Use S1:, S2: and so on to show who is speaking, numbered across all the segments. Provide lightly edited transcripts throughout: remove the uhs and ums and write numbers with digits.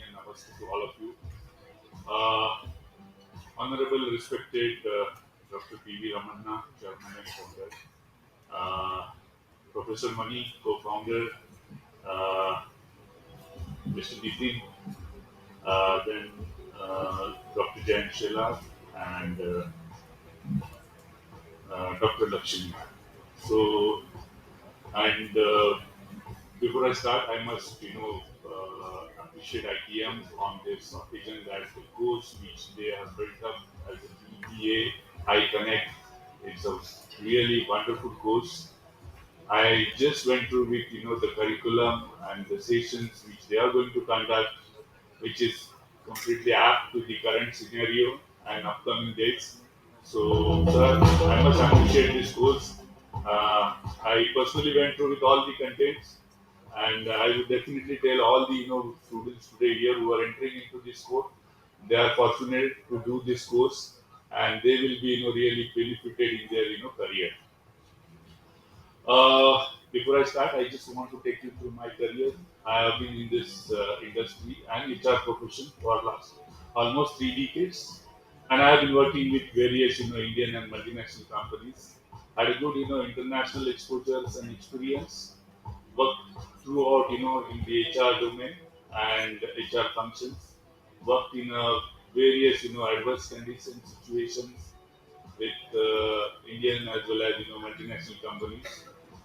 S1: and namaste to all of you. Uh, Honorable, respected Dr. P.V. Ramanna, Chairman and Founder, uh, Professor Mani, Co-Founder, uh, Mr. Nitin, then Dr. Jayan Sheila, and Dr. Lakshmi. So, and before I start, I must, appreciate ITM on this occasion that the course which they have built up as a BBA, I Connect. It's a really wonderful course. I just went through with the curriculum and the sessions which they are going to conduct, which is completely apt to the current scenario and upcoming dates. So, sir, I must appreciate this course. I personally went through with all the contents, and I would definitely tell all the students today here who are entering into this course, they are fortunate to do this course, and they will be really benefited in their career. Before I start, I just want to take you through my career. I have been in this industry and HR profession for last almost 3 decades, and I have been working with various Indian and multinational companies. Had a good international exposures and experience. Worked throughout in the HR domain and HR functions. Worked in various adverse condition situations with Indian as well as multinational companies.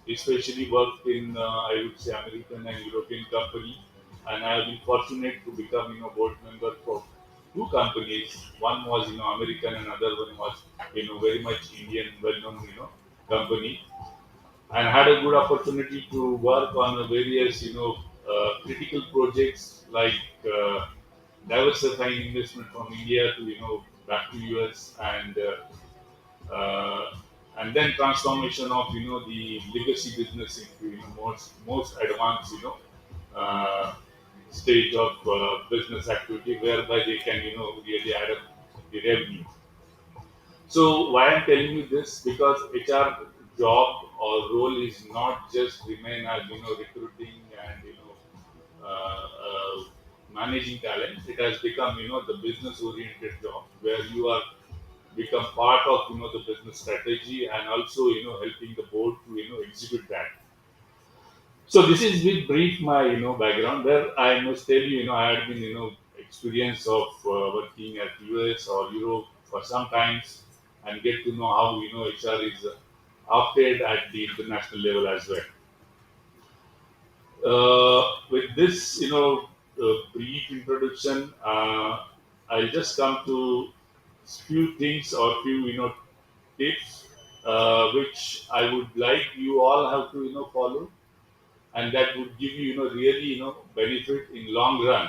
S1: Especially worked in I would say American and European company, and I have been fortunate to become board member for two companies. One was American, and another one was very much Indian, well-known company, and had a good opportunity to work on various critical projects like diversifying investment from India to back to US uh, and then transformation of the legacy business into most advanced uh, stage of business activity whereby they can really add up the revenue. So why I'm telling you this, because HR job or role is not just remain as recruiting and managing talent. It has become the business oriented job where you are become part of the business strategy and also helping the board to execute that. So this is with brief my background where I must tell you I had been experience of working at US or Europe for some times and get to know how HR is operated at the international level as well. With this brief introduction, I'll just come to few things or few tips which I would like you all have to follow, and that would give you really benefit in long run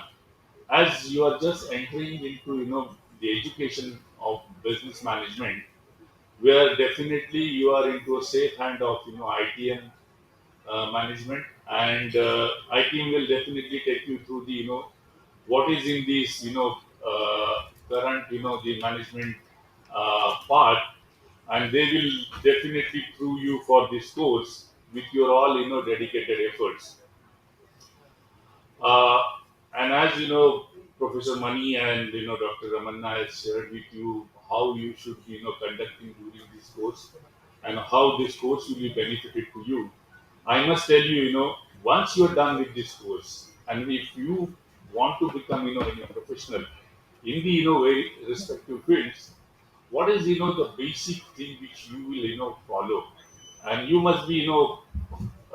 S1: as you are just entering into the education of business management, where definitely you are into a safe hand of ITM management, and ITM will definitely take you through the what is in this current the management part, and they will definitely through you for this course with your all dedicated efforts. uh, and as Professor Mani and Dr. Ramanna has shared with you how you should be conducting during this course and how this course will be benefited to you. I must tell you, once you are done with this course, and if you want to become a professional in the very respective fields, what is the basic thing which you will follow, and you must be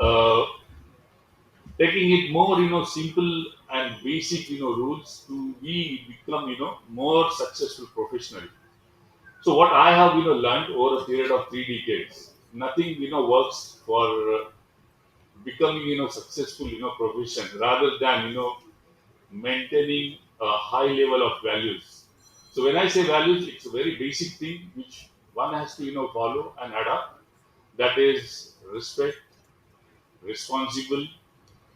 S1: uh, taking it more simple and basic rules to be become more successful professionally. So what I have learned over a period of 3 decades, nothing works for becoming successful profession rather than maintaining a high level of values. So when I say values, it's a very basic thing which one has to follow and adapt. That is respect, responsible,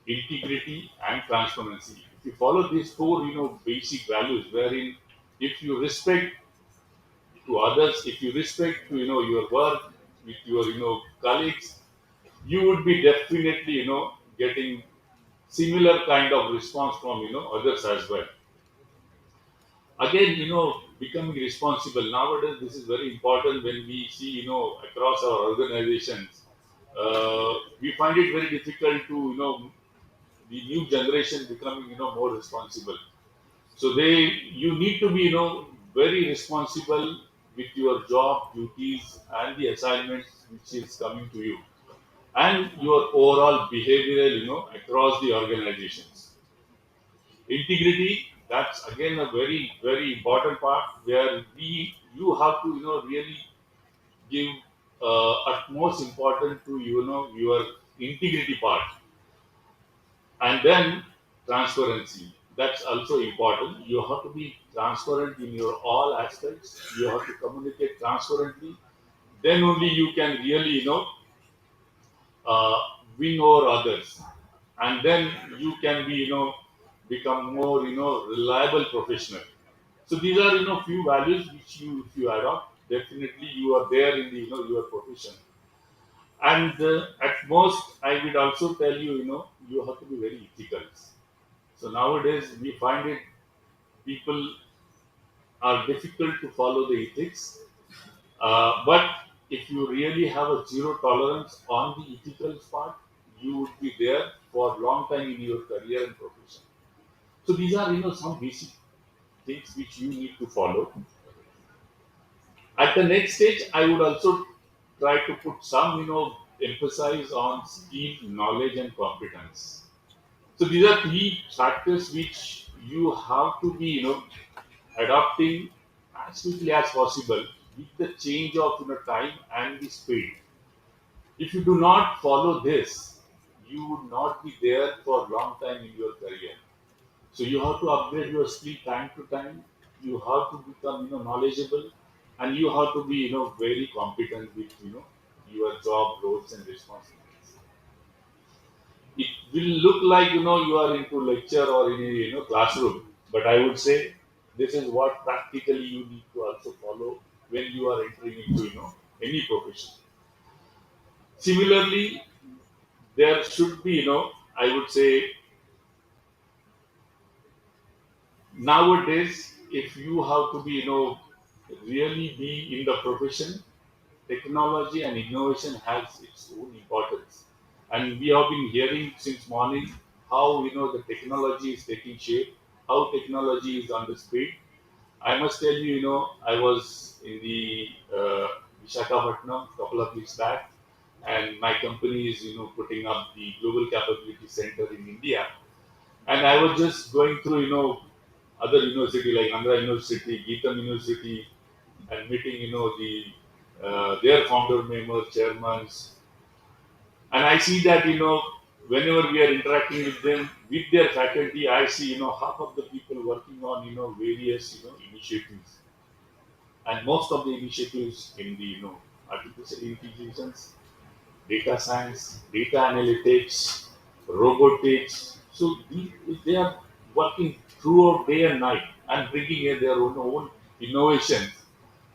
S1: integrity, and transparency. If you follow these four basic values, wherein if you respect to others, if you respect to your work with your colleagues, you would be definitely getting similar kind of response from others as well. Again, becoming responsible nowadays, this is very important. When we see across our organizations, we find it very difficult to the new generation becoming more responsible. So you need to be very responsible with your job duties and the assignments which is coming to you, and your overall behavioral across the organizations. Integrity, that's again a very very important part, where we you have to really give utmost importance to your integrity part. And then transparency, that's also important. You have to be transparent in your all aspects. You have to communicate transparently. Then only you can really uh, win over others, and then you can be become more reliable professional. So these are few values which you, if you adopt, definitely you are there in the your profession. And at most, I would also tell you, you have to be very ethical. So nowadays we find it, people are difficult to follow the ethics. But if you really have a zero tolerance on the ethical part, you would be there for a long time in your career and profession. So these are some basic things which you need to follow. At the next stage, I would also try to put some emphasis on skill, knowledge, and competence. So these are three factors which you have to be adapting as quickly as possible with the change of time and the speed. If you do not follow this, you would not be there for a long time in your career. So you have to upgrade your skill time to time. You have to become knowledgeable, and you have to be very competent with your job roles and responsibilities. It will look like you are into lecture or in a classroom, but I would say this is what practically you need to also follow when you are entering into any profession. Similarly, there should be I would say nowadays, if you have to be really be in the profession, technology and innovation has its own importance. And we have been hearing since morning how the technology is taking shape, how technology is on the speed. I must tell you, I was in the Visakhapatnam a couple of weeks back, and my company is putting up the global capability center in India. And I was just going through other university like Andhra University, Geetam University, and meeting their founder members, chairmen, and I see that whenever we are interacting with them, with their faculty, I see half of the people working on various initiatives, and most of the initiatives in the artificial intelligence, data science, data analytics, robotics. So they are working throughout day and night and bringing in their own innovations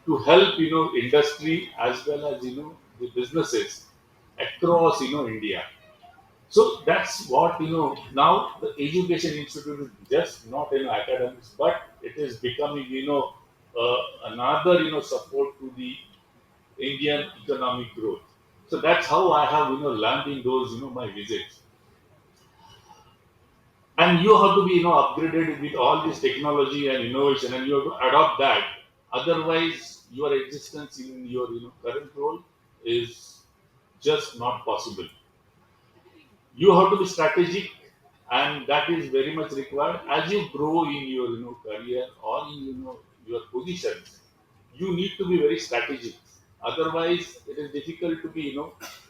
S1: to help industry as well as the businesses across India. So that's what now the education institute is just not academics, but it is becoming another support to the Indian economic growth. So that's how I have learned in those my visits. And you have to be upgraded with all this technology and innovation, and you have to adopt that. Otherwise, your existence in your current role is just not possible. You have to be strategic, and that is very much required as you grow in your career or in your positions. You need to be very strategic. Otherwise, it is difficult to be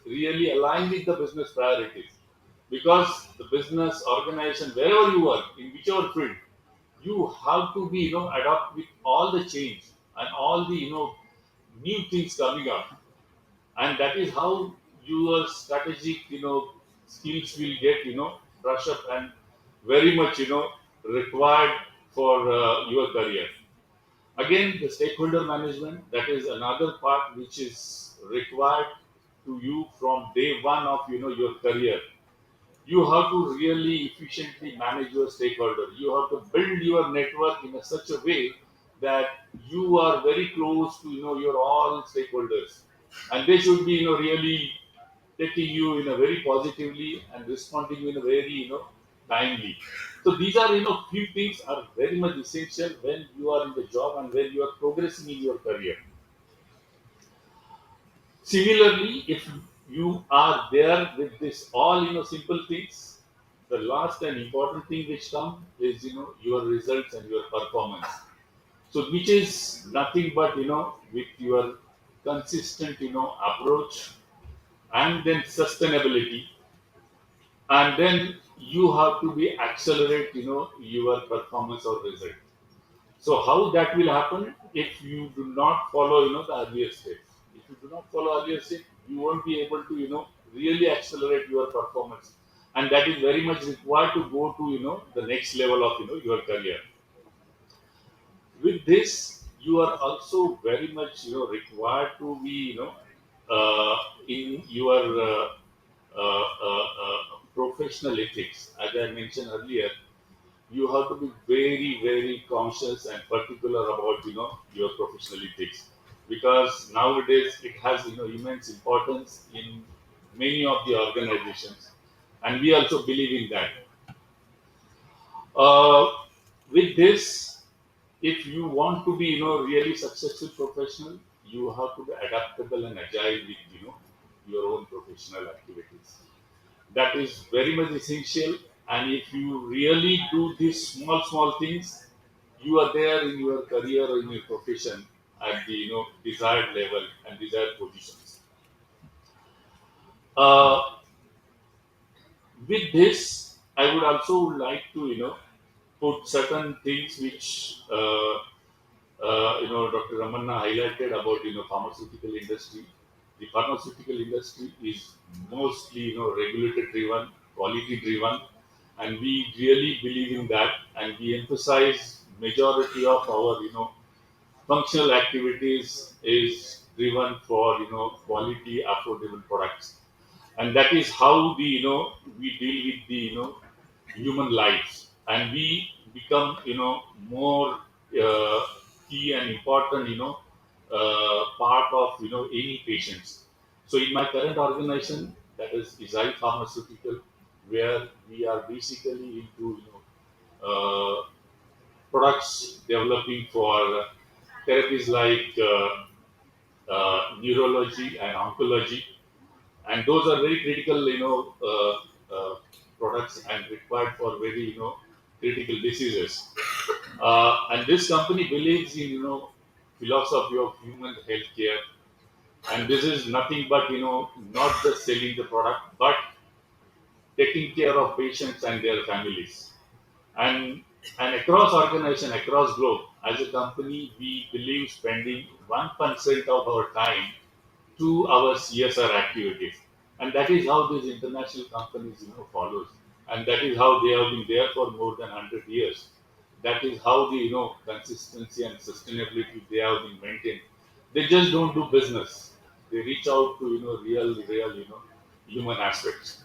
S1: really aligned with the business priorities, because the business organization, wherever you work in whichever field, you have to be adapt with all the change and all the new things coming up, and that is how your strategic skills will get brush up and very much required for your career. Again, the stakeholder management, that is another part which is required to you from day one of your career. You have to really efficiently manage your stakeholder. You have to build your network in a such a way that you are very close to your all stakeholders, and they should be really taking you very positively and responding in a very timely. So these are few things are very much essential when you are in the job and when you are progressing in your career. Similarly, if you are there with this all simple things, the last and important thing which come is your results and your performance. So which is nothing but with your consistent approach, and then sustainability, and then you have to be accelerate your performance or result. So how that will happen if you do not follow the earlier steps? If you do not follow earlier steps, you won't be able to really accelerate your performance, and that is very much required to go to the next level of your career. With this, you are also very much required to be in your professional ethics. As I mentioned earlier, you have to be very very conscious and particular about your professional ethics, because nowadays it has immense importance in many of the organizations, and we also believe in that. uh, with this, if you want to be really successful professional, you have to be adaptable and agile with your own professional activities. That is very much essential. And if you really do these small things, you are there in your career or in your profession at the desired level and desired positions. With this, I would also like to put certain things which Dr. Ramanna highlighted about pharmaceutical industry. The pharmaceutical industry is mostly regulated driven, quality driven, and we really believe in that, and we emphasize majority of our functional activities is driven for quality, affordable products, and that is how the we deal with the human lives, and we become more uh, key and important part of any patients. So in my current organization, that is EISAI Pharmaceutical, where we are basically into products developing for therapies like neurology and oncology, and those are very critical products and required for very critical diseases. And this company believes in philosophy of human healthcare, and this is nothing but not just selling the product but taking care of patients and their families. And and across organization, across globe, as a company, we believe spending 1% of our time to our CSR activities. And that is how these international companies follows. And that is how they have been there for more than 100 years. That is how the consistency and sustainability they have been maintained. They just don't do business. They reach out to real human aspects.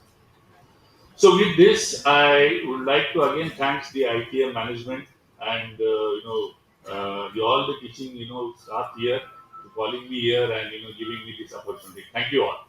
S1: So with this, I would like to again thanks the ITM management and all the teaching staff here for calling me here and giving me this opportunity. Thank you all.